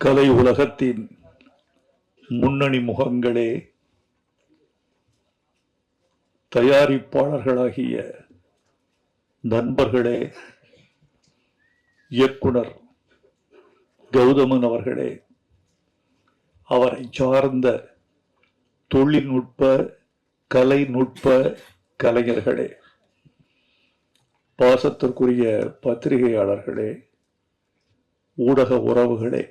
கலை உலகத்தின் முன்னணி முகங்களே, தயாரிப்பாளர்களாகிய நண்பர்களே, இயக்குனர் கௌதமன் அவர்களே, அவரை சார்ந்த தொழில்நுட்ப கலைநுட்ப கலைஞர்களே, பாசத்திற்குரிய பத்திரிகையாளர்களே, ஊடக உறவுகளே,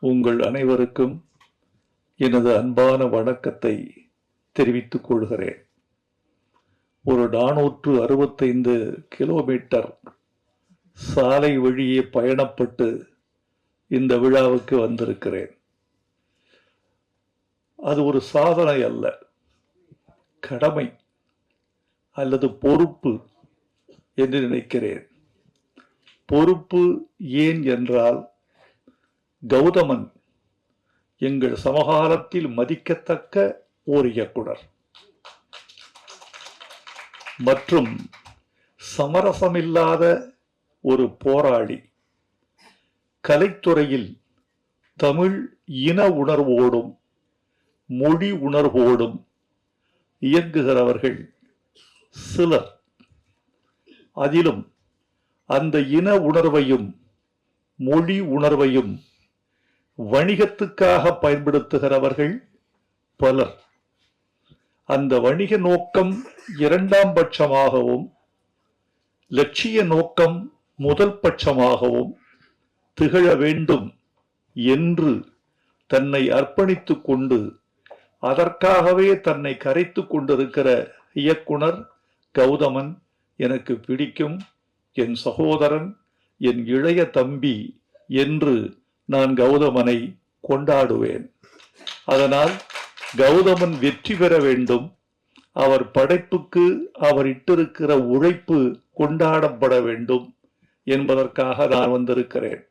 உங்கள் அனைவருக்கும் எனது அன்பான வணக்கத்தை தெரிவித்துக் கொள்கிறேன். ஒரு 465 கிலோமீட்டர் சாலை வழியே பயணப்பட்டு இந்த விழாவுக்கு வந்திருக்கிறேன். அது ஒரு சாதனை அல்ல, கடமை அல்லது பொறுப்பு என்று நினைக்கிறேன். பொறுப்பு ஏன் என்றால், கௌதமன் எங்கள் சமகாலத்தில் மதிக்கத்தக்க ஓர் இயக்குனர் மற்றும் சமரசமில்லாத ஒரு போராளி. கலைத்துறையில் தமிழ் இன உணர்வோடும் மொழி உணர்வோடும் இயங்குகிறவர்கள் சிலர். அதிலும் அந்த இன உணர்வையும் மொழி உணர்வையும் வணிகத்துக்காக பயன்படுத்துகிறவர்கள் பலர். அந்த வணிக நோக்கம் இரண்டாம் பட்சமாகவும் லட்சிய நோக்கம் முதல் பட்சமாகவும் திகழ வேண்டும் என்று தன்னை அர்ப்பணித்துக் கொண்டு அதற்காகவே தன்னை கரைத்துக் கொண்டிருக்கிற இயக்குனர் கௌதமன் எனக்கு பிடிக்கும். என் சகோதரன், என் இளைய தம்பி என்று நான் கௌதமனை கொண்டாடுவேன். அதனால் கௌதமன் வெற்றி பெற வேண்டும், அவர் படைப்புக்கு அவர் இட்டிருக்கிற உழைப்பு கொண்டாடப்பட வேண்டும் என்பதற்காக நான் வந்திருக்கிறேன்.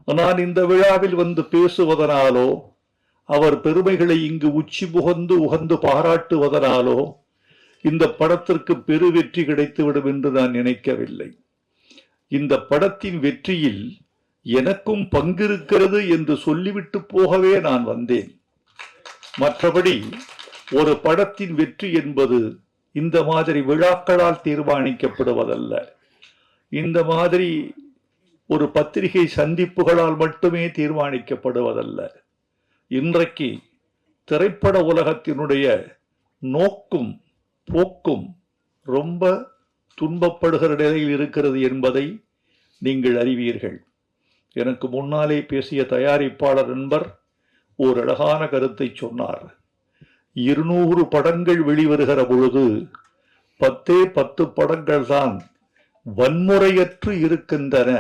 நான் இந்த விழாவில் வந்து பேசுவதனாலோ அவர் பெருமைகளை இங்கு உச்சி புகந்து உகந்து பாராட்டுவதனாலோ இந்த படத்திற்கு பெரு வெற்றி கிடைத்துவிடும் என்று நான் நினைக்கவில்லை. இந்த படத்தின் வெற்றியில் எனக்கும் பங்கிருக்கிறது என்று சொல்லிவிட்டு போகவே நான் வந்தேன். மற்றபடி ஒரு படத்தின் வெற்றி என்பது இந்த மாதிரி விழாக்களால் தீர்மானிக்கப்படுவதல்ல. இந்த மாதிரி ஒரு பத்திரிகை சந்திப்புகளால் மட்டுமே தீர்மானிக்கப்படுவதல்ல. இன்றைக்கு திரைப்பட உலகத்தினுடைய நோக்கும் போக்கும் ரொம்ப துன்பப்படுகிற நிலையில் இருக்கிறது என்பதை நீங்கள் அறிவீர்கள். எனக்கு முன்னாலே பேசிய தயாரிப்பாளர் நண்பர் ஓர் அழகான கருத்தை சொன்னார். 200 படங்கள் வெளிவருகிற பொழுது 10 படங்கள் தான் வன்முறையற்று இருக்கின்றன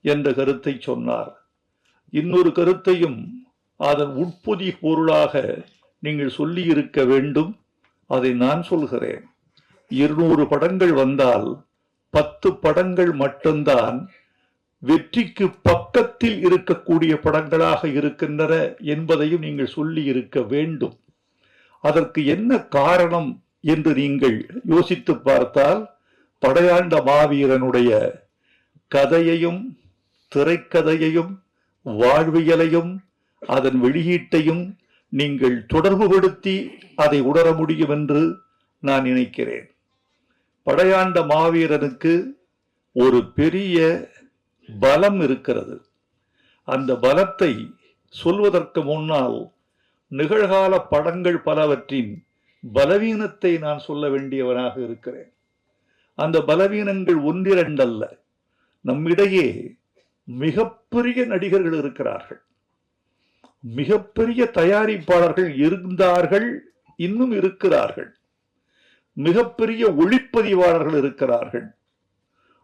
என்ற கருத்தை சொன்னார். இன்னொரு கருத்தையும் அதன் உட்பொதி பொருளாக நீங்கள் சொல்லி இருக்க வேண்டும். அதை நான் சொல்கிறேன். 200 படங்கள் வந்தால் 10 படங்கள் மட்டும்தான் வெற்றிக்கு பக்கத்தில் இருக்கக்கூடிய படங்களாக இருக்கின்றன என்பதையும் நீங்கள் சொல்லி இருக்க வேண்டும். அதற்கு என்ன காரணம் என்று நீங்கள் யோசித்து பார்த்தால், படையாண்ட மாவீரனுடைய கதையையும் திரைக்கதையையும் வாழ்வியலையும் அதன் வெளியீட்டையும் நீங்கள் தொடர்புபடுத்தி அதை உணர முடியும் என்று நான் நினைக்கிறேன். படையாண்ட மாவீரனுக்கு ஒரு பெரிய பலம் இருக்கிறது. அந்த பலத்தை சொல்வதற்கு முன்னால் நிகழ்கால படங்கள் பலவற்றின் பலவீனத்தை நான் சொல்ல வேண்டியவனாக இருக்கிறேன். அந்த பலவீனங்கள் ஒன்றிரண்டல்ல. நம்மிடையே மிகப்பெரிய நடிகர்கள் இருக்கிறார்கள், மிகப்பெரிய தயாரிப்பாளர்கள் இருந்தார்கள், இன்னும் இருக்கிறார்கள், மிகப்பெரிய ஒளிப்பதிவாளர்கள் இருக்கிறார்கள்,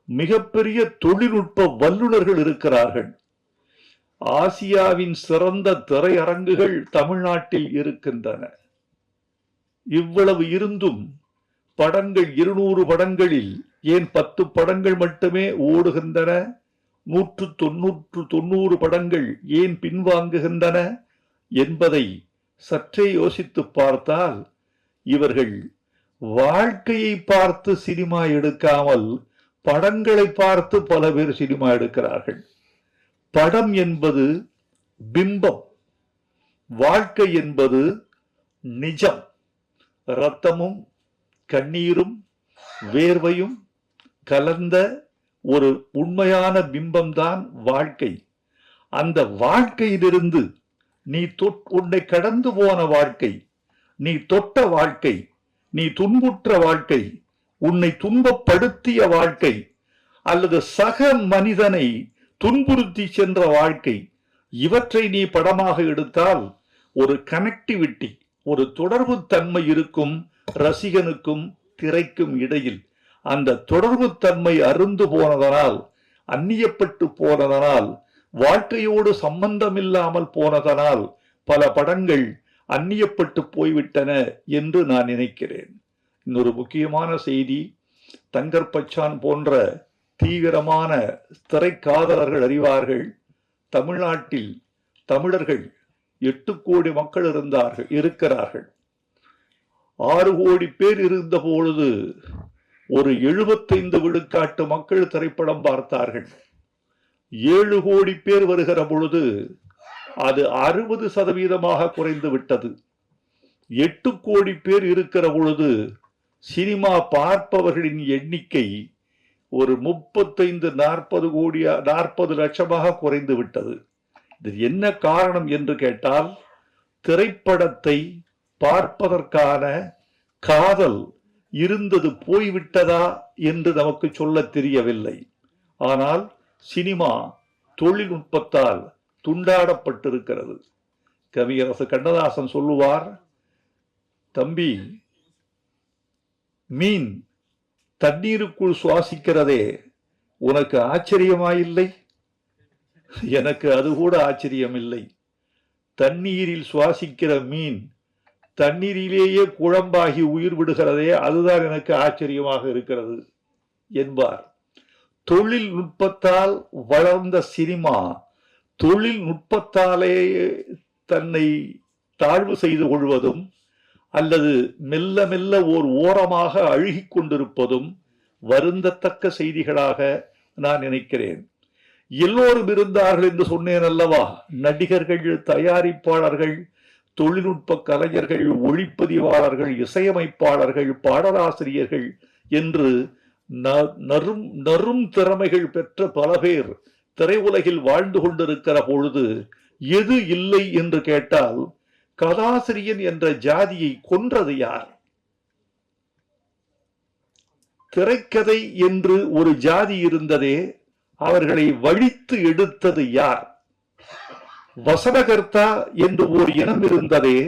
மிகப்பெரிய தொழில்நுட்ப வல்லுநர்கள் இருக்கிறார்கள். ஆசியாவின் சிறந்த திரையரங்குகள் தமிழ்நாட்டில் இருக்கின்றன. இவ்வளவு இருந்தும் படங்கள் 200 படங்களில் ஏன் 10 படங்கள் மட்டுமே ஓடுகின்றன? 190 படங்கள் ஏன் பின்வாங்குகின்றன என்பதை சற்றே யோசித்து பார்த்தால், இவர்கள் வாழ்க்கையை பார்த்து சினிமா எடுக்காமல் படங்களை பார்த்து பல பேர் சினிமா எடுக்கிறார்கள். படம் என்பது பிம்பம், வாழ்க்கை என்பது நிஜம். இரத்தமும் கண்ணீரும் வேர்வையும் கலந்த ஒரு உண்மையான பிம்பம்தான் வாழ்க்கை. அந்த வாழ்க்கையிலிருந்து நீ உன்னை கடந்து போன வாழ்க்கை, நீ தொட்ட வாழ்க்கை, நீ துன்புற்ற வாழ்க்கை, உன்னை துன்பப்படுத்திய வாழ்க்கை, அல்லது சக மனிதனை துன்புறுத்தி சென்ற வாழ்க்கை, இவற்றை நீ படமாக எடுத்தால் ஒரு கனெக்டிவிட்டி, ஒரு தொடர்பு தன்மை இருக்கும் ரசிகனுக்கும் திரைக்கும் இடையில். அந்த தொடர்பு தன்மை அருந்து போனதனால், அந்நியப்பட்டு போனதனால், வாழ்க்கையோடு சம்பந்தமில்லாமல் போனதனால் பல படங்கள் அந்நியப்பட்டு போய்விட்டன என்று நான் நினைக்கிறேன். இன்னொரு முக்கியமான செய்தி, தங்கர் பச்சான் போன்ற தீவிரமான திரைக்காதலர்கள் அறிவார்கள். தமிழ்நாட்டில் தமிழர்கள் 8 கோடி மக்கள் இருக்கிறார்கள். 6 கோடி பேர் இருந்த பொழுது ஒரு 75 விழுக்காட்டு மக்கள் திரைப்படம் பார்த்தார்கள். 7 கோடி பேர் வருகிற பொழுது அது 60% குறைந்து விட்டது. 8 கோடி பேர் இருக்கிற பொழுது சினிமா பார்ப்பவர்களின் எண்ணிக்கை ஒரு 35-40 லட்சமாக குறைந்து விட்டது. இது என்ன காரணம் என்று கேட்டால், திரைப்படத்தை பார்ப்பதற்கான காதல் இருந்தது போய்விட்டதா என்று நமக்கு சொல்ல தெரியவில்லை. ஆனால் சினிமா தொழில்நுட்பத்தால் துண்டாடப்பட்டிருக்கிறது. கவியரசு கண்ணதாசன் சொல்லுவார், தம்பி, மீன் தண்ணீருக்குள் சுவாசிக்கிறதே உனக்கு ஆச்சரியமாயில்லை? எனக்கு அது கூட ஆச்சரியம் இல்லை. தண்ணீரில் சுவாசிக்கிற மீன் தண்ணீரிலேயே குழம்பாகி உயிர் விடுகிறதே, அதுதான் எனக்கு ஆச்சரியமாக இருக்கிறது என்பார். தொழில்நுட்பத்தால் வளர்ந்த சினிமா தொழில்நுட்பத்தாலே தன்னை தாழ்வு செய்து கொள்வதும் அல்லது மெல்ல மெல்ல ஓர் ஓரமாக அழுகி கொண்டிருப்பதும் வருந்தத்தக்க செய்திகளாக நான் நினைக்கிறேன். எல்லோரும் இருந்தார்கள் என்று சொன்னேன் அல்லவா? நடிகர்கள், தயாரிப்பாளர்கள், தொழில்நுட்ப கலைஞர்கள், ஒளிப்பதிவாளர்கள், இசையமைப்பாளர்கள், பாடலாசிரியர்கள் என்று நறும் திறமைகள் பெற்ற பல பேர் திரையுலகில் வாழ்ந்து கொண்டிருக்கிற பொழுது எது இல்லை என்று கேட்டால், கதாசிரியன் என்ற ஜாதியை கொன்றது யார்? திரைக்கதை என்று ஒரு ஜாதி இருந்ததே, அவர்களை வழித்து எடுத்தது யார்? வசனகர்த்தா என்று ஒரு இனம் இருந்ததே,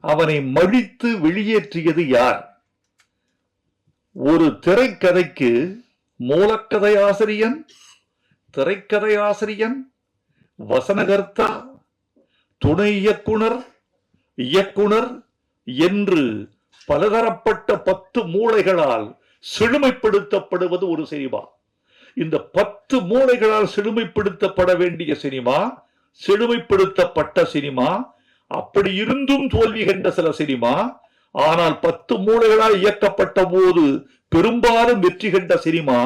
அவனை மழித்து வெளியேற்றியது யார்? ஒரு திரைக்கதைக்கு மூலக்கதை ஆசிரியன், திரைக்கதை ஆசிரியன், வசனகர்த்தா, துணை இயக்குனர், இயக்குனர் என்று பலதரப்பட்ட 10 மூளைகளால் செழுமைப்படுத்தப்படுவது ஒரு சினிமா. இந்த 10 மூளைகளால் செழுமைப்படுத்தப்பட வேண்டிய சினிமா, செழுமைப்படுத்தப்பட்ட சினிமா, அப்படி இருந்தும் தோல்வி கண்ட சில சினிமா, ஆனால் 10 மூளைகளால் இயக்கப்பட்ட போது பெரும்பாலும் வெற்றி கண்ட சினிமா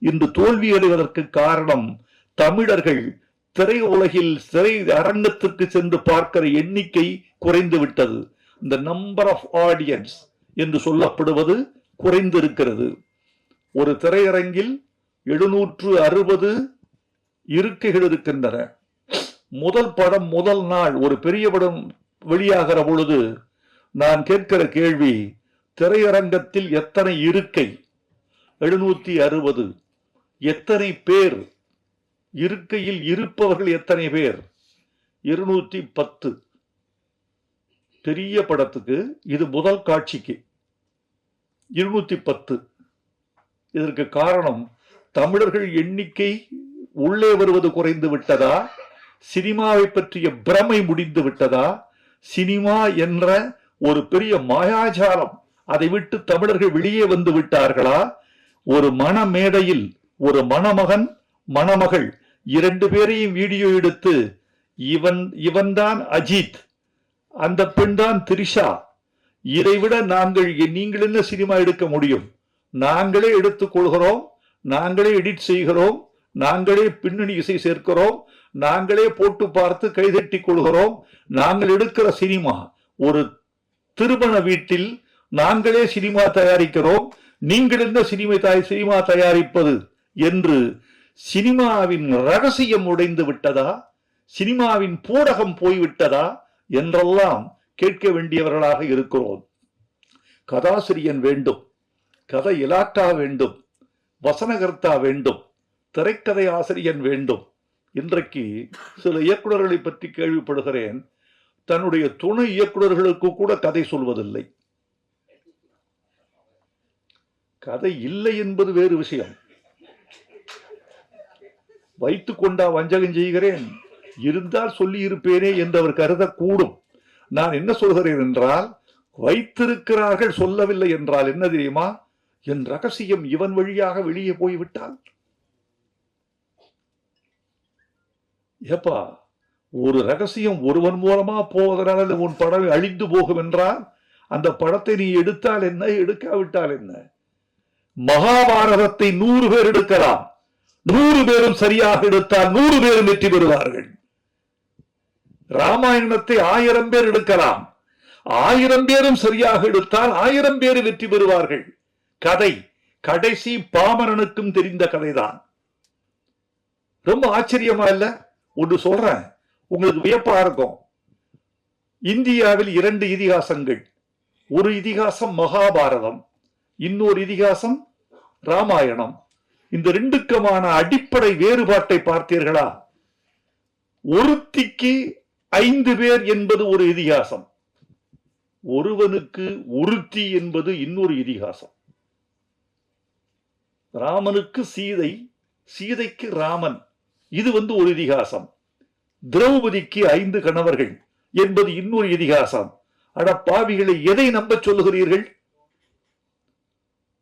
இன்று தோல்வி அடைவதற்கு காரணம் தமிழர்கள் திரையுலகில் திரை அரங்கத்திற்கு சென்று பார்க்கிற எண்ணிக்கை குறைந்து விட்டது. இந்த நம்பர் ஆஃப் ஆடியன்ஸ் என்று சொல்லப்படுவது குறைந்திருக்கிறது. ஒரு திரையரங்கில் 760 இருக்கைகள் இருக்கின்றன. முதல் படம் முதல் நாள் ஒரு பெரிய படம் வெளியாகிற பொழுது நான் கேட்கிற கேள்வி, திரையரங்கத்தில் எத்தனை இருக்கை? 760. எத்தனை பேர் இருக்கையில் இருப்பவர்கள் எத்தனை பேர்? 210. பெரிய படத்துக்கு இது முதல் காட்சிக்கு 210. இதற்கு காரணம் தமிழர்கள் எண்ணிக்கை உள்ளே வருவது குறைந்து விட்டதா? சினிமாவை பற்றிய பிரமை முடிந்து விட்டதா? சினிமா என்ற ஒரு பெரிய மாயாஜாலம், அதை விட்டு தமிழர்கள் வெளியே வந்து விட்டார்களா? ஒரு மணமேடையில் ஒரு மணமகன் மணமகள் 2 பேரையும் வீடியோ எடுத்து, இவன்தான் அஜித், அந்த பெண் தான் திரிஷா, இதைவிட நீங்கள் என்ன சினிமா எடுக்க முடியும்? நாங்களே எடுத்துக் கொள்கிறோம், நாங்களே எடிட் செய்கிறோம், நாங்களே பின்னணி இசை சேர்க்கிறோம், நாங்களே போட்டு பார்த்து கைதட்டிக் கொள்கிறோம். நாங்கள் எடுக்கிற சினிமா ஒரு திருமண வீட்டில் நாங்களே சினிமா தயாரிக்கிறோம், நீங்கள் என்ன சினிமா தயாரிப்பது என்று சினிமாவின் ரகசியம் உடைந்து விட்டதா, சினிமாவின் பூடகம் போய்விட்டதா என்றெல்லாம் கேட்க வேண்டியவர்களாக இருக்கிறோம். கதாசிரியன் வேண்டும், கதை இலாக்கா வேண்டும், வசனகர்த்தா வேண்டும், திரைக்கதை ஆசிரியன் வேண்டும். இன்றைக்கு சில இயக்குநர்களை பற்றி கேள்விப்படுகிறேன், தன்னுடைய துணை இயக்குநர்களுக்கு கூட கதை சொல்வதில்லை. கதை இல்லை என்பது வேறு விஷயம். வைத்துக் கொண்டா வஞ்சகம் செய்கிறேன், இருந்தால் சொல்லி இருப்பேனே என்று அவர் கருதக்கூடும். நான் என்ன சொல்கிறேன் என்றால், வைத்திருக்கிறார்கள் சொல்லவில்லை என்றால் என்ன தெரியுமா, என் ரகசியம் இவன் வழியாக வெளியே போய்விட்டால், ஏப்பா ஒரு ரகசியம் ஒருவன் மூலமா போவதனால உன் படம் அழிந்து போகும் என்றால் அந்த படத்தை நீ எடுத்தால் என்ன, எடுக்காவிட்டால் என்ன? மகாபாரதத்தை 100 பேர் எடுக்கலாம், 100 பேரும் சரியாக எடுத்தால் 100 பேரும் வெற்றி பெறுவார்கள். ராமாயணத்தை 1000 பேர் எடுக்கலாம், 1000 பேரும் சரியாக எடுத்தால் 1000 பேர் வெற்றி பெறுவார்கள். கதை கடைசி பாமரனுக்கும் தெரிந்த கதைதான். ரொம்ப ஆச்சரியமா இல்ல? ஒன்று சொல்றேன், உங்களுக்கு வியப்பா இருக்கும். இந்தியாவில் 2 இதிகாசங்கள், ஒரு இதிகாசம் மகாபாரதம், இன்னொரு இதிகாசம் ராமாயணம். இந்த 2க்குமான அடிப்படை வேறுபாட்டை பார்த்தீர்களா? ஒருத்திக்கு 5 பேர் என்பது ஒரு இதிகாசம், ஒருவனுக்கு ஒருத்தி என்பது இன்னொரு இதிகாசம். ராமனுக்கு சீதை, சீதைக்கு ராமன், இது ஒரு இதிகாசம். திரௌபதிக்கு 5 கணவர்கள் என்பது இன்னொரு இதிகாசம். அட பாவிகளை, எதை நம்ப சொல்லுகிறீர்கள்?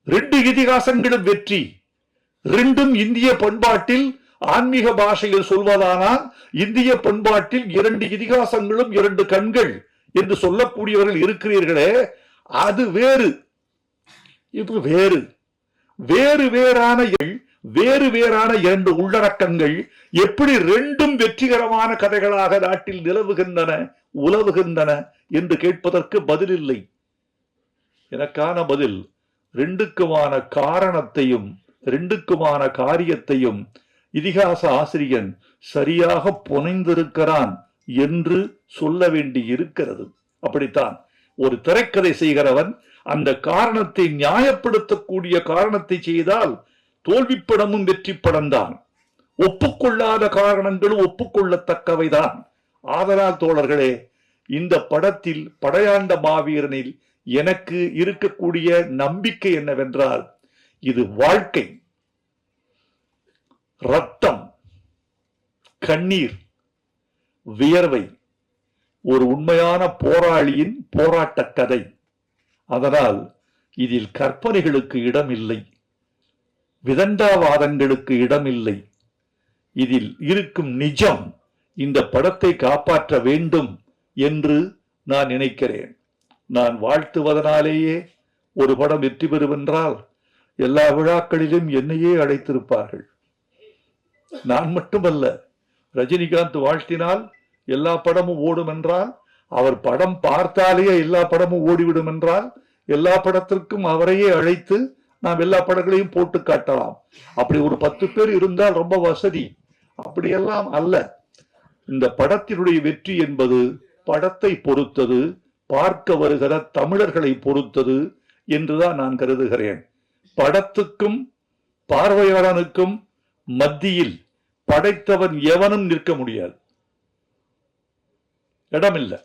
2 இதிகாசங்களும் வெற்றி, 2ம் இந்திய பண்பாட்டில் ஆன்மீக பாஷையில் சொல்வதானால் இந்திய பண்பாட்டில் 2 இதிகாசங்களும் 2 கண்கள் என்று சொல்லக்கூடியவர்கள் இருக்கிறீர்களே, அது வேறு. இது வேறு. வேறு வேறான வேறு வேறான 2 உள்ளடக்கங்கள் எப்படி 2ம் வெற்றிகரமான கதைகளாக நாட்டில் நிலவுகின்றன, உலவுகின்றன என்று கேட்பதற்கு பதில் இல்லை. எனக்கான பதில், 2க்குமான காரணத்தையும் 2க்குமான காரியத்தையும் இதிகாச ஆசிரியன் சரியாக புனைந்திருக்கிறான் என்று சொல்ல வேண்டி இருக்கிறது. அப்படித்தான் ஒரு திரைக்கதை செய்கிறவன் அந்த காரணத்தை நியாயப்படுத்தக்கூடிய காரணத்தை செய்தால் தோல்வி படமும் வெற்றி படம்தான். ஒப்புக்கொள்ளாத காரணங்களும் ஒப்புக்கொள்ளத்தக்கவைதான். ஆதலால் தோழர்களே, இந்த படத்தில் படையாண்ட மாவீரனில் எனக்கு இருக்கக்கூடிய நம்பிக்கை என்னவென்றால், இது வாழ்க்கை, ரத்தம், கண்ணீர், வியர்வை, ஒரு உண்மையான போராளியின் போராட்ட கதை. அதனால் இதில் கற்பனைகளுக்கு இடமில்லை, விதண்டாவாதங்களுக்கு இடமில்லை. இதில் இருக்கும் நிஜம் இந்த படத்தை காப்பாற்ற வேண்டும் என்று நான் நினைக்கிறேன். நான் வாழ்த்துவதனாலேயே ஒரு படம் வெற்றி பெறுவென்றால் எல்லா விழாக்களிலும் என்னையே அழைத்திருப்பார்கள். நான் மட்டுமல்ல, ரஜினிகாந்த் வாழ்த்தினால் எல்லா படமும் ஓடும் என்றால், அவர் படம் பார்த்தாலேயே எல்லா படமும் ஓடிவிடும் என்றால், எல்லா படத்திற்கும் அவரையே அழைத்து நாம் எல்லா படங்களையும் போட்டு காட்டலாம். அப்படி ஒரு 10 பேர் இருந்தால் ரொம்ப வசதி. அப்படியெல்லாம் அல்ல. இந்த படத்தினுடைய வெற்றி என்பது படத்தை பொறுத்தது, பார்க்க வருகிற தமிழர்களை பொறுத்தது என்றுதான் நான் கருதுகிறேன். படத்துக்கும் பார்வையாளனுக்கும் மத்தியில் படைத்தவன் எவனும் நிற்க முடியாது, இடமில்லை.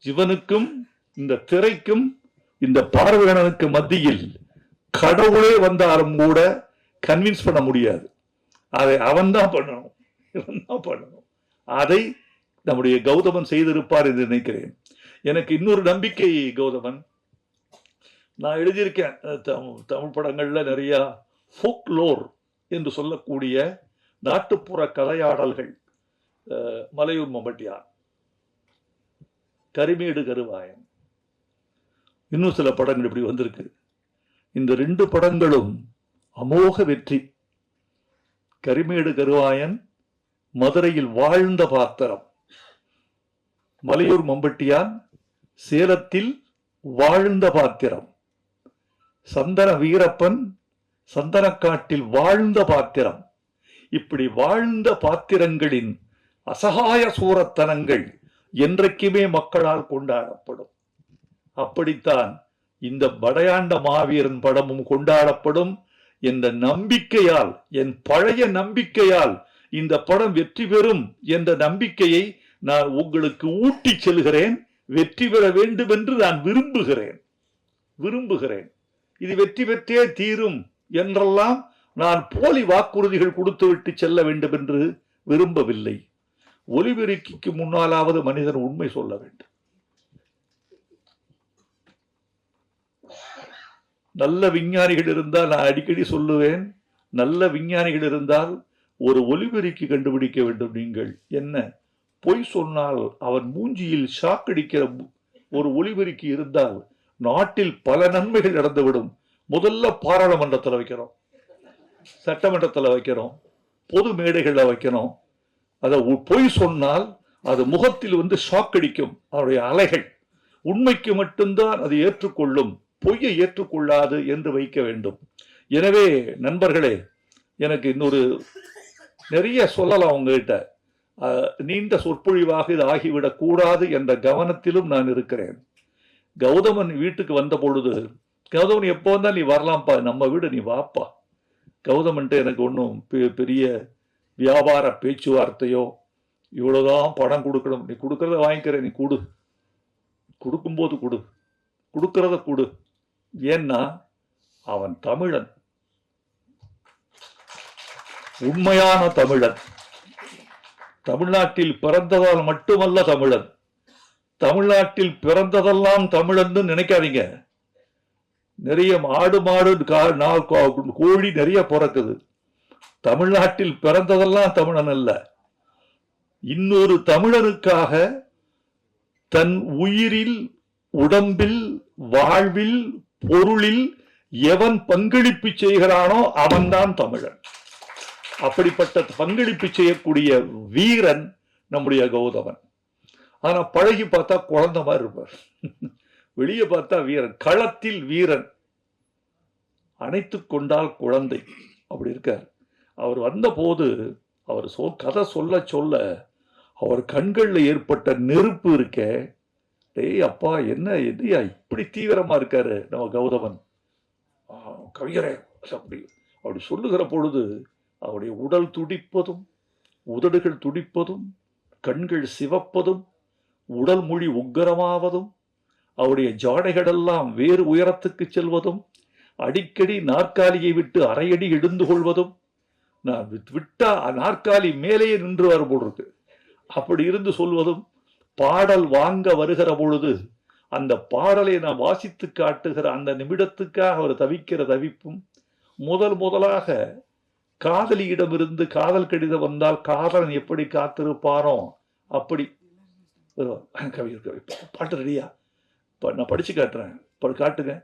இவனுக்கும் இந்த திரைக்கும் இந்த பார்வையாளனுக்கு மத்தியில் கடவுளே வந்தாலும் கூட கன்வின்ஸ் பண்ண முடியாது. அதை அவன் தான் பண்ணணும், இவன் தான் பண்ணணும். அதை நம்முடைய கௌதமன் செய்திருப்பார் என்று நினைக்கிறேன். எனக்கு இன்னொரு நம்பிக்கை கௌதமன், நான் எழுதியிருக்கேன் தமிழ் படங்கள்ல நிறைய ஃபோக்லோர் என்று சொல்லக்கூடிய நாட்டுப்புற கலையாடல்கள், மலையூர் மம்பட்டியான், கரிமேடு கருவாயன், இன்னும் சில படங்கள் இப்படி வந்திருக்கு. இந்த 2 படங்களும் அமோக வெற்றி. கரிமேடு கருவாயன் மதுரையில் வாழ்ந்த பாத்திரம். மலையூர் மம்பட்டியான் சேலத்தில் வாழ்ந்த பாத்திரம். சந்தன வீரப்பன் சந்தனக்காட்டில் வாழ்ந்த பாத்திரம். இப்படி வாழ்ந்த பாத்திரங்களின் அசகாய சூரத்தனங்கள் என்றைக்குமே மக்களால் கொண்டாடப்படும். அப்படித்தான் இந்த படையாண்ட மாவீரன் படமும் கொண்டாடப்படும் என்ற நம்பிக்கையால், என் பழைய நம்பிக்கையால் இந்த படம் வெற்றி பெறும் என்ற நம்பிக்கையை நான் உங்களுக்கு ஊட்டி செல்கிறேன். வெற்றி பெற வேண்டும் என்று நான் விரும்புகிறேன். இது வெற்றி பெற்றே தீரும் என்றெல்லாம் நான் போலி வாக்குறுதிகள் கொடுத்துவிட்டு செல்ல வேண்டும் என்று விரும்பவில்லை. ஒலிபெருக்கிக்கு முன்னாலாவது மனிதன் உண்மை சொல்ல வேண்டும். நல்ல விஞ்ஞானிகள் இருந்தால், நான் அடிக்கடி சொல்லுவேன், நல்ல விஞ்ஞானிகள் இருந்தால் ஒரு ஒலிபெருக்கி கண்டுபிடிக்க வேண்டும். நீங்கள் என்ன பொய் சொன்னால் அவன் மூஞ்சியில் ஷாக்கடிக்கிற ஒரு ஒலிபெருக்கி இருந்தால் நாட்டில் பல நன்மைகள் நடந்துவிடும். முதல்ல பாராளுமன்றத்தில் வைக்கிறோம், சட்டமன்றத்தில் வைக்கிறோம், பொது மேடைகளில் வைக்கணும். அதை பொய் சொன்னால் அது முகத்தில் வந்து ஷாக்கடிக்கும். அவருடைய அலைகள் உண்மைக்கு மட்டும்தான் அது ஏற்றுக்கொள்ளும், பொய்யை ஏற்றுக்கொள்ளாது என்று வைக்க வேண்டும். எனவே நண்பர்களே, எனக்கு இன்னொரு நிறைய சொல்லலாம் உங்ககிட்ட. நீண்ட சொற்பொழிவாக இது ஆகிவிடக் கூடாது என்ற கவனத்திலும் நான் இருக்கிறேன். கௌதமன் வீட்டுக்கு வந்த பொழுது, கௌதமன் எப்போ வந்தா நீ வரலாம்ப்பா, நம்ம வீடு நீ வாப்பா. கௌதமன்ட்டு எனக்கு ஒன்றும் பெரிய வியாபார பேச்சுவார்த்தையோ, இவ்வளவுதான் பணம் கொடுக்கணும், நீ கொடுக்கறத வாங்கிக்கிற, நீ கொடு, கொடுக்கும்போது கொடு, கொடுக்கறத கொடு. ஏன்னா அவன் தமிழன், உண்மையான தமிழன். தமிழ்நாட்டில் பிறந்ததால் மட்டுமல்ல தமிழன். தமிழ்நாட்டில் பிறந்ததெல்லாம் தமிழன்னு நினைக்காதீங்க. நிறைய ஆடு மாடு கோழி நிறைய பிறக்குது. தமிழ்நாட்டில் பிறந்ததெல்லாம் தமிழன் அல்ல. இன்னொரு தமிழனுக்காக தன் உயிரில், உடம்பில், வாழ்வில், பொருளில் எவன் பங்களிப்பு செய்கிறானோ அவன்தான் தமிழன். அப்படிப்பட்ட பங்களிப்பு செய்யக்கூடிய வீரன் நம்முடைய கௌதமன். ஆனா பழகி பார்த்தா குழந்தை மாதிரி இருப்பார், வெளியே பார்த்தா வீரன், களத்தில் வீரன், அணைத்து கொண்டால் குழந்தை, அப்படி இருக்கார். அவர் வந்த போது அவர் கதை சொல்ல சொல்ல அவர் கண்கள்ல ஏற்பட்ட நெருப்பு இருக்க, டேய் அப்பா என்ன எதையா இப்படி தீவிரமா இருக்காரு நம்ம கௌதமன் கவிஞரே அப்படி சொல்லுகிற பொழுது அவருடைய உடல் துடிப்பதும், உதடுகள் துடிப்பதும், கண்கள் சிவப்பதும், உடல் மொழி உக்கரமாவதும், அவருடைய ஜாடைகளெல்லாம் வேறு உயரத்துக்கு செல்வதும், அடிக்கடி நாற்காலியை விட்டு அரையடி எழுந்து கொள்வதும், நான் விட்டா நாற்காலி மேலேயே நின்று வர போடுறது அப்படி இருந்து சொல்வதும், பாடல் வாங்க வருகிற பொழுது அந்த பாடலை நான் வாசித்து காட்டுகிற அந்த நிமிடத்துக்காக அவர் தவிக்கிற தவிப்பும், முதலாக காதலியிடமிருந்து காதல் கடிதம் வந்தால் காதலன் எப்படி காத்திருப்பானோ அப்படி. பாட்டு ரெடியா? நான் படிச்சு காட்டுறேன், காட்டுங்க,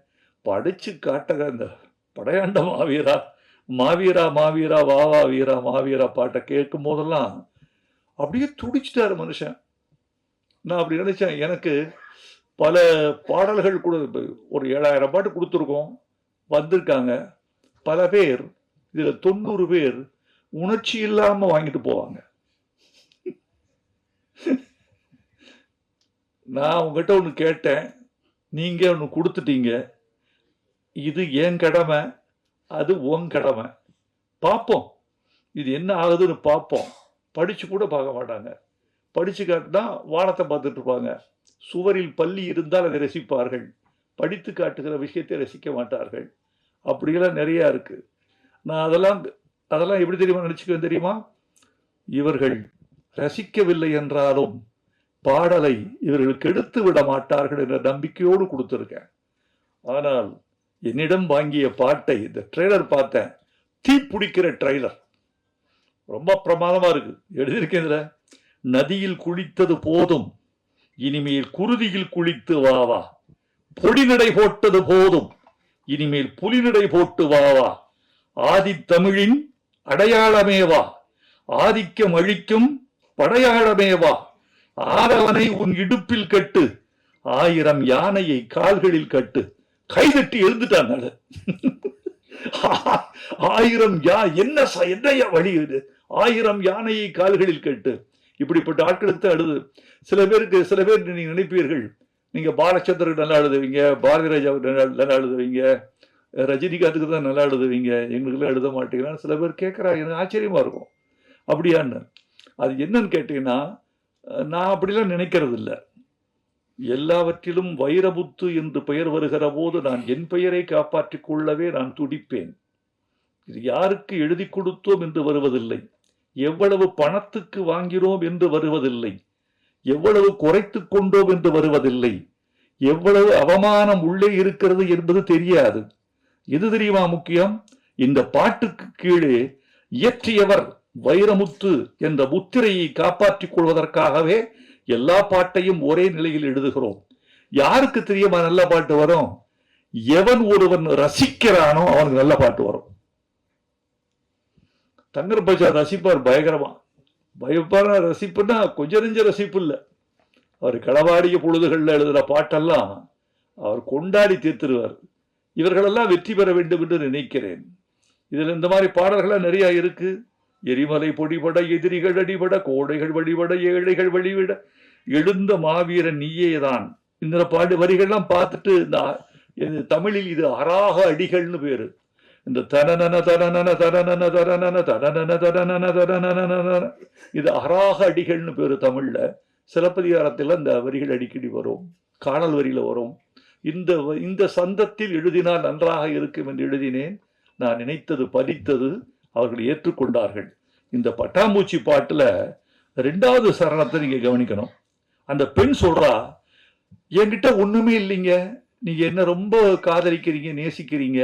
படிச்சு காட்டுங்க. இந்த படையாண்ட மாவீரா மாவீரா மாவீரா வாவா வீரா மாவீரா பாட்டை கேட்கும் போதெல்லாம் அப்படியே துடிச்சிட்டாரு மனுஷன். நான் அப்படி நினைச்சேன், எனக்கு பல பாடல்கள் கூட ஒரு 7000 பாட்டு கொடுத்துருக்கோம், வந்திருக்காங்க பல பேர். இதுல 90 பேர் உணர்ச்சி இல்லாம வாங்கிட்டு போவாங்க. நான் உங்ககிட்ட ஒண்ணு கேட்டேன், நீங்க ஒண்ணு கொடுத்துட்டீங்க. இது என் கடமை, அது உன் கடமை. பார்ப்போம் இது என்ன ஆகுதுன்னு பார்ப்போம். படிச்சு கூட பார்க்க மாட்டாங்க. படிச்சு காட்டினா வானத்தை பார்த்துட்டு இருப்பாங்க. சுவரில் பள்ளி இருந்தால் அதை ரசிப்பார்கள், படித்து காட்டுகிற விஷயத்தை ரசிக்க மாட்டார்கள். அப்படியெல்லாம் நிறைய இருக்கு. நான் அதெல்லாம் எப்படி தெரியுமா நினைச்சுக்குவேன் தெரியுமா? இவர்கள் ரசிக்கவில்லை என்றாலும் பாடலை இவர்களுக்கு எடுத்து விட மாட்டார்கள் என்ற நம்பிக்கையோடு கொடுத்திருக்கேன். ஆனால் என்னிடம் வாங்கிய பாட்டை, இந்த ட்ரெய்லர் பார்த்தேன், தீ பிடிக்கிற ட்ரெய்லர், ரொம்ப பிரமாதமா இருக்கு. எழுதியிருக்கேன் இதுல, நதியில் குளித்தது போதும், இனிமேல் குருதியில் குளித்து வாவா, பொடிநடை போட்டது போதும், இனிமேல் புலிநடை போட்டு வாவா, ஆதி தமிழின் அடையாளமேவா, ஆதிக்கம் அழிக்கும் படையாளமேவா, ஆதவனை உன் இடுப்பில் கட்டு, 1000 யானையை கால்களில் கட்டு. கைதட்டி எழுந்துட்டாங்க. 1000 என்னையா வழி இது? 1000 யானையை கால்களில் கட்டு. இப்படிப்பட்ட ஆட்களுக்கு தான் எழுது. சில பேர் நீங்க நினைப்பீர்கள், நீங்க பாலச்சந்திரன் நல்லா எழுதுவீங்க, பாரதி ராஜாவுக்கு நல்லா எழுதுவீங்க, ரஜினிகாந்துக்கு தான் நல்லா எழுதுவீங்க, எங்களுக்குலாம் எழுத மாட்டீங்கன்னு சில பேர் கேட்குறாங்க. எனக்கு ஆச்சரியமா இருக்கும். அப்படியான்னு. அது என்னன்னு கேட்டீங்கன்னா, நான் அப்படிலாம் நினைக்கிறது இல்லை. எல்லாவற்றிலும் வைரமுத்து என்று பெயர் வருகிற போது நான் என் பெயரை காப்பாற்றிக் கொள்ளவே நான் துடிப்பேன். இது யாருக்கு எழுதி கொடுத்தோம் என்று வருவதில்லை, எவ்வளவு பணத்துக்கு வாங்கினோம் என்று வருவதில்லை, எவ்வளவு குறைத்துக் கொண்டோம் என்று வருவதில்லை, எவ்வளவு அவமானம் உள்ளே இருக்கிறது என்பது தெரியாது. எது தெரியுமா முக்கியம்? இந்த பாட்டுக்கு கீழே இயற்றியவர் வைரமுத்து என்ற முத்திரையை காப்பாற்றிக் கொள்வதற்காகவே எல்லா பாட்டையும் ஒரே நிலையில் எழுதுகிறோம். யாருக்கு தெரியுமா நல்ல பாட்டு வரும்? எவன் ஒருவன் ரசிக்கிறானோ அவனுக்கு நல்ல பாட்டு வரும். தங்கர் பச்சான் ரசிப்பார் பயங்கரமா. பயப்பான ரசிப்புன்னா கொஞ்சம் நெஞ்ச ரசிப்பு இல்லை. அவர் களவாடிய பொழுதுகள்ல எழுதுற பாட்டெல்லாம் அவர் கொண்டாடி தீர்த்துருவார். இவர்களெல்லாம் வெற்றி பெற வேண்டும் என்று நினைக்கிறேன். இதுல இந்த மாதிரி பாடல்கள் நிறைய இருக்கு. எரிமலை பொடிபட, எதிரிகள் அடிபட, கோடைகள் வழிபட, ஏழைகள் வழிவிட, எழுந்த மாவீரன் நீயேதான். இந்த பாட்டு வரிகள்லாம் பார்த்துட்டு தமிழில் இது அராக அடிகள்னு பேரு. இந்த தனனன தனனன தனனன தனனன தனனன தனனன தனனன, இது அராக அடிகள்னு பேரு தமிழ்ல. சிலப்பதிகாரத்தில் இந்த வரிகள் அடிக்கடி வரும், காணல் வரியில வரும். இந்த சந்தத்தில் எழுதினால் நன்றாக இருக்கும் என்று எழுதினேன். நான் நினைத்தது பலித்தது, அவர்கள் ஏற்றுக்கொண்டார்கள். இந்த பட்டாம்பூச்சி பாட்டுல 2வது சரணத்தை நீங்க கவனிக்கணும். அந்த பெண் சொல்றா, என்கிட்ட ஒண்ணுமே இல்லைங்க, நீங்க என்ன ரொம்ப காதலிக்கிறீங்க, நேசிக்கிறீங்க,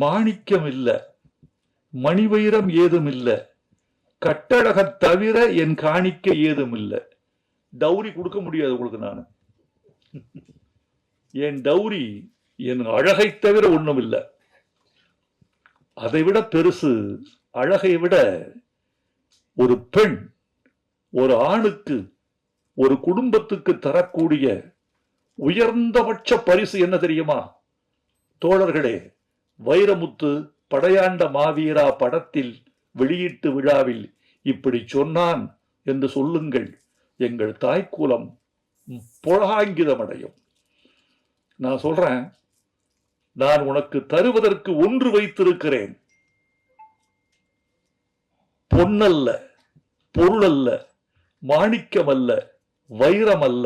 மாணிக்கம் இல்ல, மணிவைரம் ஏதும் இல்ல, கட்டழக தவிர என் காணிக்க ஏதும் இல்ல. டௌரி கொடுக்க முடியாது உங்களுக்கு. நான் என் டௌரி என் அழகை தவிர ஒண்ணும் இல்லை. அதை விட பெருசு, அழகை விட ஒரு பெண் ஒரு ஆணுக்கு, ஒரு குடும்பத்துக்கு தரக்கூடிய உயர்ந்தபட்ச பரிசு என்ன தெரியுமா தோழர்களே? வைரமுத்து படையாண்ட மாவீரா படத்தில் வெளியீட்டு விழாவில் இப்படி சொன்னான் என்று சொல்லுங்கள், எங்கள் தாய்க்குலம் புலகாங்கிதமடையும். நான் சொல்றேன், நான் உனக்கு தருவதற்கு ஒன்று வைத்திருக்கிறேன். பொன்னல்ல, பொருள் அல்ல, மாணிக்கம் அல்ல, வைரம் அல்ல,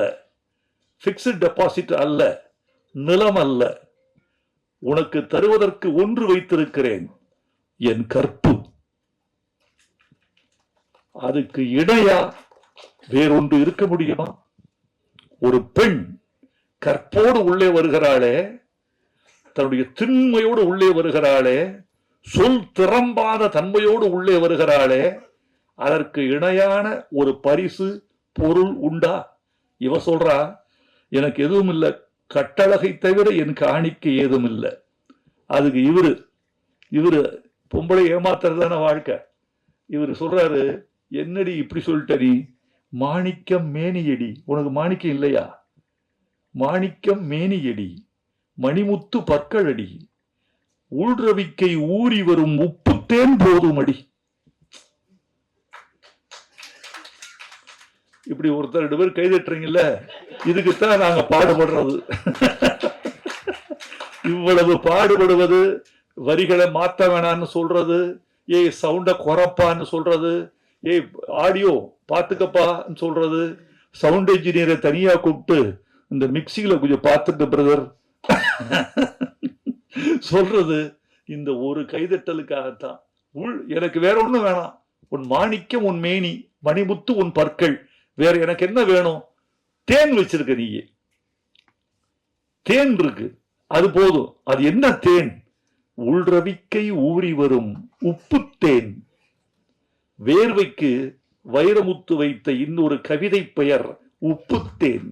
பிக்ஸ்ட் டெபாசிட் அல்ல, நிலம் அல்ல. உனக்கு தருவதற்கு ஒன்று வைத்திருக்கிறேன், என் கற்பு. அதுக்கு இணையா வேறொன்று இருக்க முடியுமா? ஒரு பெண் கற்போடு உள்ளே வருகிறாளே, தன்னுடைய திண்மையோடு உள்ளே வருகிறாளே, சொல் திறம்பாத தன்மையோடு உள்ளே வருகிறாளே, அதற்கு இணையான ஒரு பரிசு பொருள் உண்டா? இவ சொல்றா, எனக்கு எதுவும் இல்லை, கட்டழகை தவிர என் காணிக்க ஏதும் இல்லை. அதுக்கு இவரு பொம்பளை ஏமாத்துறதான வாழ்க்கை. இவரு சொல்றாரு, என்னடி இப்படி சொல்லிட்ட நீ? மாணிக்கம் மேனியடி, உனக்கு மாணிக்கம் இல்லையா? மாணிக்கம் மேனியடி, மணிமுத்து பற்களடி, உள்ரவிக்கை ஊறி வரும் உப்புத்தேன் போதுமடி. இப்படி ஒருத்தர் 2 பேர் கைதட்டுறீங்கல்ல, இதுக்குத்தான் நாங்க பாடுபடுறது. இவ்வளவு பாடுபடுவது, வரிகளை மாத்த வேணான்னு சொல்றது, ஏய் சவுண்ட குறைப்பான்னு சொல்றது, ஏய் ஆடியோ பாத்துக்கப்பான்னு சொல்றது, சவுண்ட் இன்ஜினியரை தனியா கூப்பிட்டு இந்த மிக்சியில கொஞ்சம் பார்த்துட்டு பிரதர் சொல்றது, இந்த ஒரு கைதட்டலுக்காகத்தான். எனக்கு வேற ஒண்ணும் வேணாம். உன் மாணிக்கம், உன் மேனி, மணிமுத்து, உன் பற்கள், வேற எனக்கு என்ன வேணும்? தேன் வச்சிருக்க நீயே, தேன் இருக்கு, அது போதும். அது என்ன தேன்? உள்ரவிக்கை ஊறி வரும் உப்பு தேன். வேர்வைக்கு வைரமுத்து வைத்த இன்னொரு கவிதை பெயர் உப்புத்தேன்.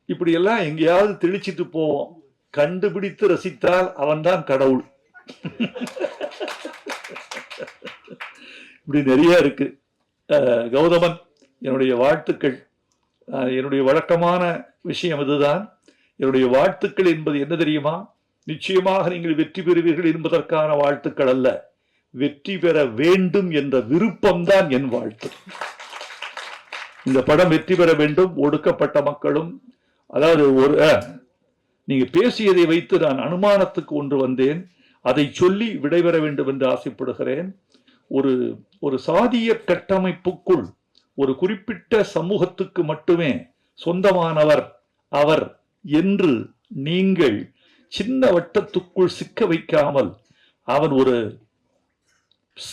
இப்படி எல்லாம் எங்கேயாவது தெளிச்சிட்டு போவோம். கண்டுபிடித்து ரசித்தால் அவன்தான் கடவுள். இப்படி நிறைய இருக்கு. கௌதமன், என்னுடைய வாழ்த்துக்கள். என்னுடைய வழக்கமான விஷயம் இதுதான். என்னுடைய வாழ்த்துக்கள் என்பது என்ன தெரியுமா? நிச்சயமாக நீங்கள் வெற்றி பெறுவீர்கள் என்பதற்கான வாழ்த்துக்கள் அல்ல, வெற்றி பெற வேண்டும் என்ற விருப்பம்தான் என் வாழ்த்து. இந்த படம் வெற்றி பெற வேண்டும். ஒடுக்கப்பட்ட மக்களும், அதாவது நீங்க பேசியதை வைத்து நான் அனுமானத்துக்கு ஒன்று வந்தேன், அதை சொல்லி விடைபெற வேண்டும் என்று ஆசைப்படுகிறேன். ஒரு சாதிய கட்டமைப்புக்குள் ஒரு குறிப்பிட்ட சமூகத்துக்கு மட்டுமே சொந்தமானவர் அவர் என்று நீங்கள் சின்ன வட்டத்துக்குள் சிக்க வைக்காமல், அவன் ஒரு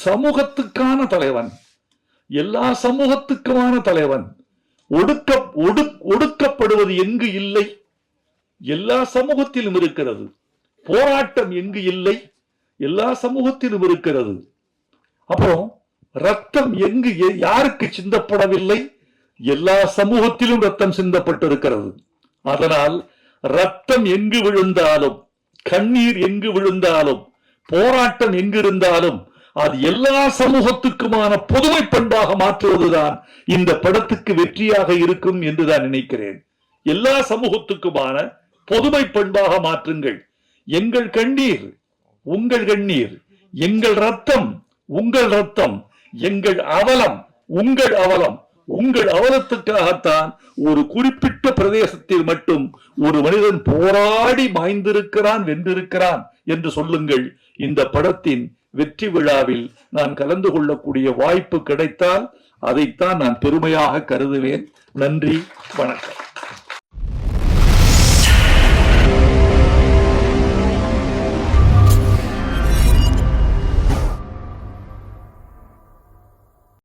சமூகத்துக்கான தலைவன், எல்லா சமூகத்துக்குமான தலைவன். ஒடுக்கப்படுவது எங்கு இல்லை? எல்லா சமூகத்திலும் இருக்கிறது. போராட்டம் எங்கு இல்லை? எல்லா சமூகத்திலும் இருக்கிறது. அப்புறம் ரத்தம் எங்கு யாருக்கு சிந்தப்படவில்லை? எல்லா சமூகத்திலும் ரத்தம் சிந்தப்பட்டிருக்கிறது. அதனால் ரத்தம் எங்கு விழுந்தாலும், கண்ணீர் எங்கு விழுந்தாலும், போராட்டம் எங்கு இருந்தாலும் அது எல்லா சமூகத்துக்குமான பொதுமை பண்பாக மாற்றுவதுதான் இந்த படத்துக்கு வெற்றியாக இருக்கும் என்று தான் நினைக்கிறேன். எல்லா சமூகத்துக்குமான பொதுமை பண்பாக மாற்றுங்கள். எங்கள் கண்ணீர் உங்கள் கண்ணீர், எங்கள் ரத்தம் உங்கள் ரத்தம், எங்கள் அவலம் உங்கள் அவலம். உங்கள் அவலத்துக்காகத்தான் ஒரு குறிப்பிட்ட பிரதேசத்தில் மட்டும் ஒரு மனிதன் போராடி மாய்ந்திருக்கிறான், வென்றிருக்கிறான் என்று சொல்லுங்கள். இந்த படத்தின் வெற்றி விழாவில் நான் கலந்து கொள்ளக்கூடிய வாய்ப்பு கிடைத்தால் அதைத்தான் நான் பெருமையாக கருதுவேன். நன்றி, வணக்கம்.